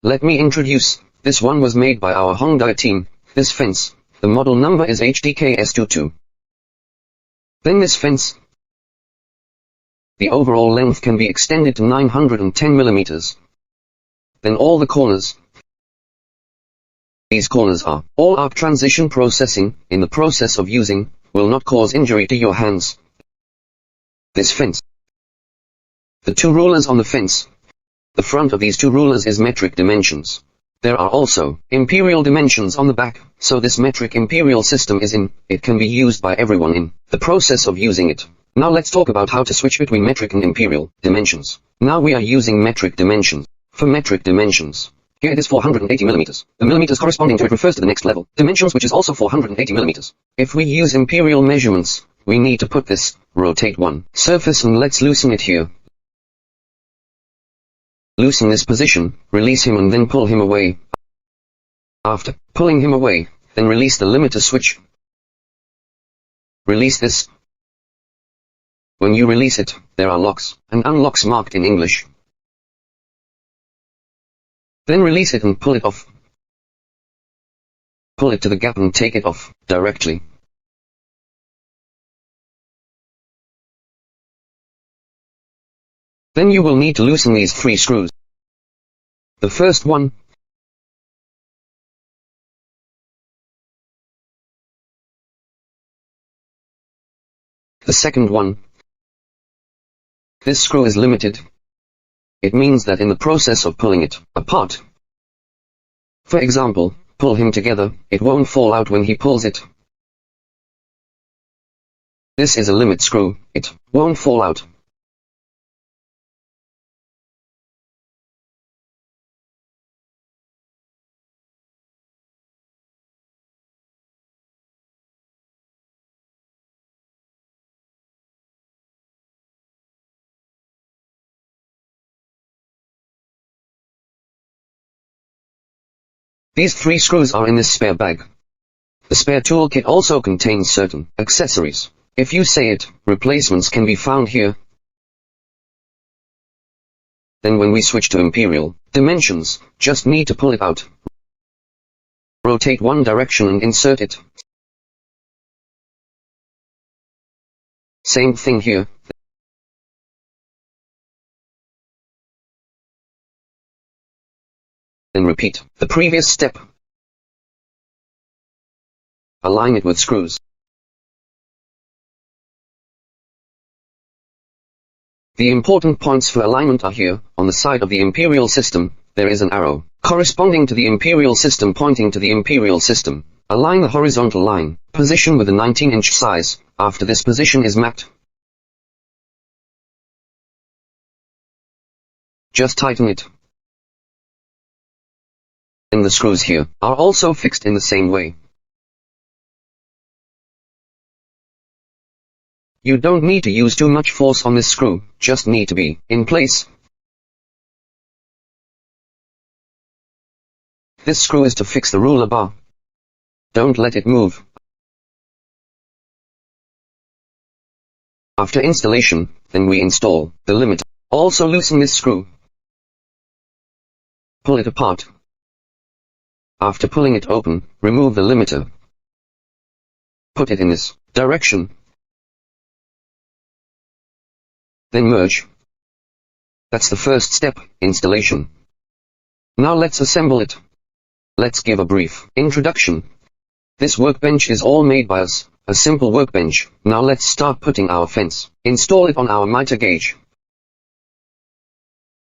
Let me introduce, this one was made by our HONGDUI team, this fence, the model number is HD-KS22. Then this fence, the overall length can be extended to 910 millimeters. Then all the corners, these corners are all arc transition processing, in the process of using, will not cause injury to your hands. This fence, the two rulers on the fence, the front of these two rulers is metric dimensions. There are also imperial dimensions on the back, so this metric imperial system is it can be used by everyone in the process of using it. Now let's talk about how to switch between metric and imperial dimensions. Now we are using metric dimensions. For metric dimensions, here it is 480 millimeters. The millimeters corresponding to it refers to the next level, dimensions, which is also 480 millimeters. If we use imperial measurements, we need to put this, rotate one surface, and let's loosen it here. Loosen this position, release him and then pull him away. After pulling him away, then release the limiter switch. Release this. When you release it, there are locks and unlocks marked in English. Then release it and pull it off. Pull it to the gap and take it off directly. Then you will need to loosen these 3 screws. The first one, the second one. This screw is limited. It means that in the process of pulling it apart, for example, pull him together, it won't fall out when he pulls it. This is a limit screw, it won't fall out. These 3 screws are in this spare bag. The spare toolkit also contains certain accessories. If you say it, replacements can be found here. Then when we switch to imperial dimensions, just need to pull it out. Rotate one direction and insert it. Same thing here. Then repeat the previous step. Align it with screws. The important points for alignment are here. On the side of the imperial system, there is an arrow corresponding to the imperial system pointing to the imperial system. Align the horizontal line position with a 19-inch size. After this position is mapped, just tighten it. And the screws here are also fixed in the same way. You don't need to use too much force on this screw, just need to be in place. This screw is to fix the ruler bar. Don't let it move. After installation, then we install the limiter. Also loosen this screw. Pull it apart. After pulling it open, remove the limiter. Put it in this direction. Then merge. That's the first step, installation. Now let's assemble it. Let's give a brief introduction. This workbench is all made by us, a simple workbench. Now let's start putting our fence. Install it on our miter gauge.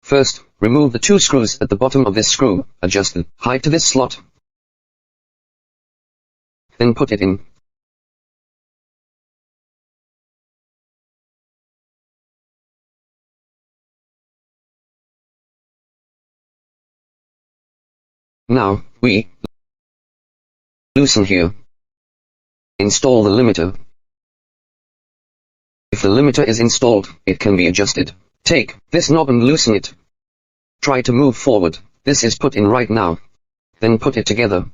First, remove the 2 screws at the bottom of this screw, adjust the height to this slot. Then put it in. Now, we loosen here. Install the limiter. If the limiter is installed, it can be adjusted. Take this knob and loosen it. Try to move forward. This is put in right now. Then put it together.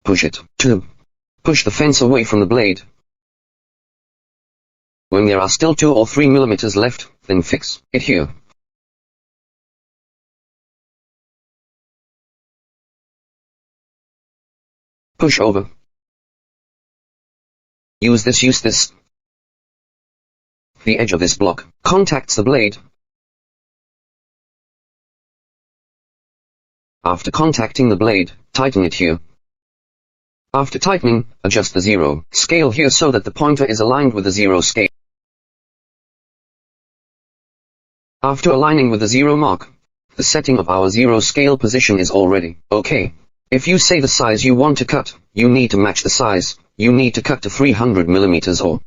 Push it. 2. Push the fence away from the blade. When there are still 2 or 3 millimeters left, then fix it here. push over. Use this. The edge of this block contacts the blade. After contacting the blade, tighten it here. After tightening, adjust the 0 scale here so that the pointer is aligned with the 0 scale. After aligning with the 0 mark, the setting of our 0 scale position is already okay. If you say the size you want to cut, you need to match the size. You need to cut to 300 millimeters or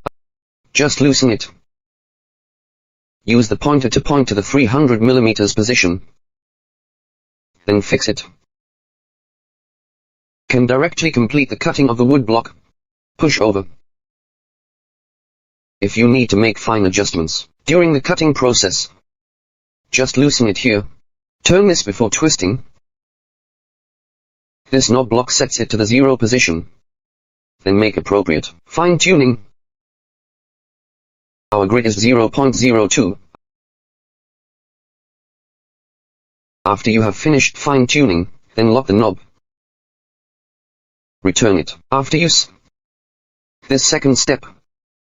just loosen it. Use the pointer to point to the 300 millimeters position. Then fix it. Can directly complete the cutting of the wood block. Push over. If you need to make fine adjustments during the cutting process, just loosen it here. Turn this before twisting. This knob block sets it to the 0 position. Then make appropriate fine-tuning. Our grid is 0.02. After you have finished fine-tuning, then lock the knob. Return it after use. This second step.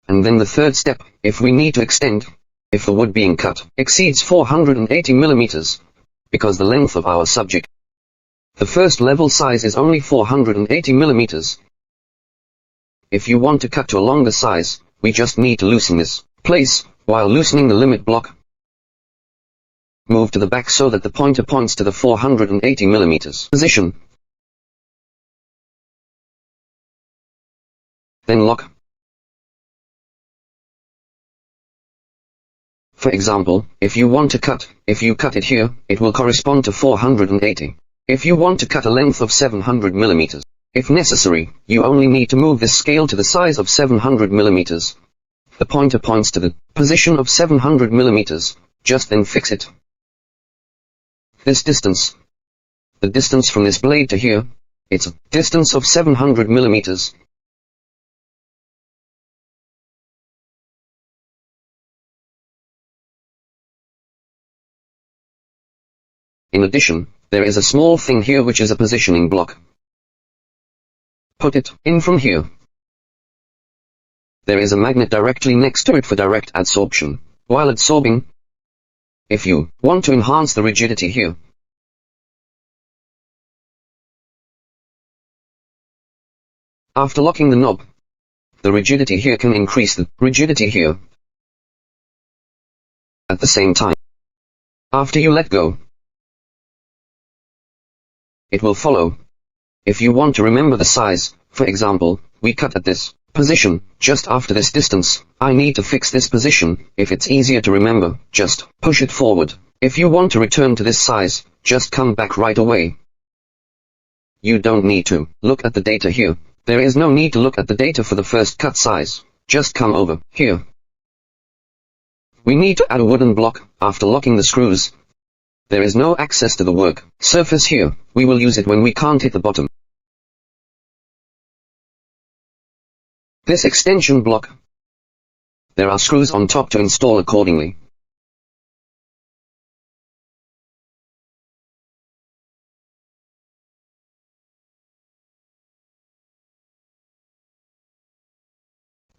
And then the third step, if we need to extend. If the wood being cut exceeds 480 millimeters, because the length of our subject, the first level size is only 480 millimeters. If you want to cut to a longer size, we just need to loosen this place, while loosening the limit block. Move to the back so that the pointer points to the 480 millimeters position. Then lock. For example, if you want to cut, if you cut it here, it will correspond to 480. If you want to cut a length of 700 millimeters, if necessary, you only need to move this scale to the size of 700 millimeters. The pointer points to the position of 700 millimeters, just then fix it. This distance, the distance from this blade to here, it's a distance of 700 millimeters. In addition, there is a small thing here which is a positioning block. Put it in from here. There is a magnet directly next to it for direct adsorption, while adsorbing. If you want to enhance the rigidity here, after locking the knob, the rigidity here can increase the rigidity here. At the same time, after you let go, it will follow. If you want to remember the size, for example, we cut at this position, just after this distance, I need to fix this position. If it's easier to remember, just push it forward. If you want to return to this size, just come back right away. You don't need to look at the data here. There is no need to look at the data for the first cut size. Just come over here. We need to add a wooden block after locking the screws. There is no access to the work surface here. We will use it when we can't hit the bottom. This extension block. There are screws on top to install accordingly.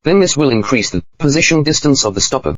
Then this will increase the position distance of the stopper.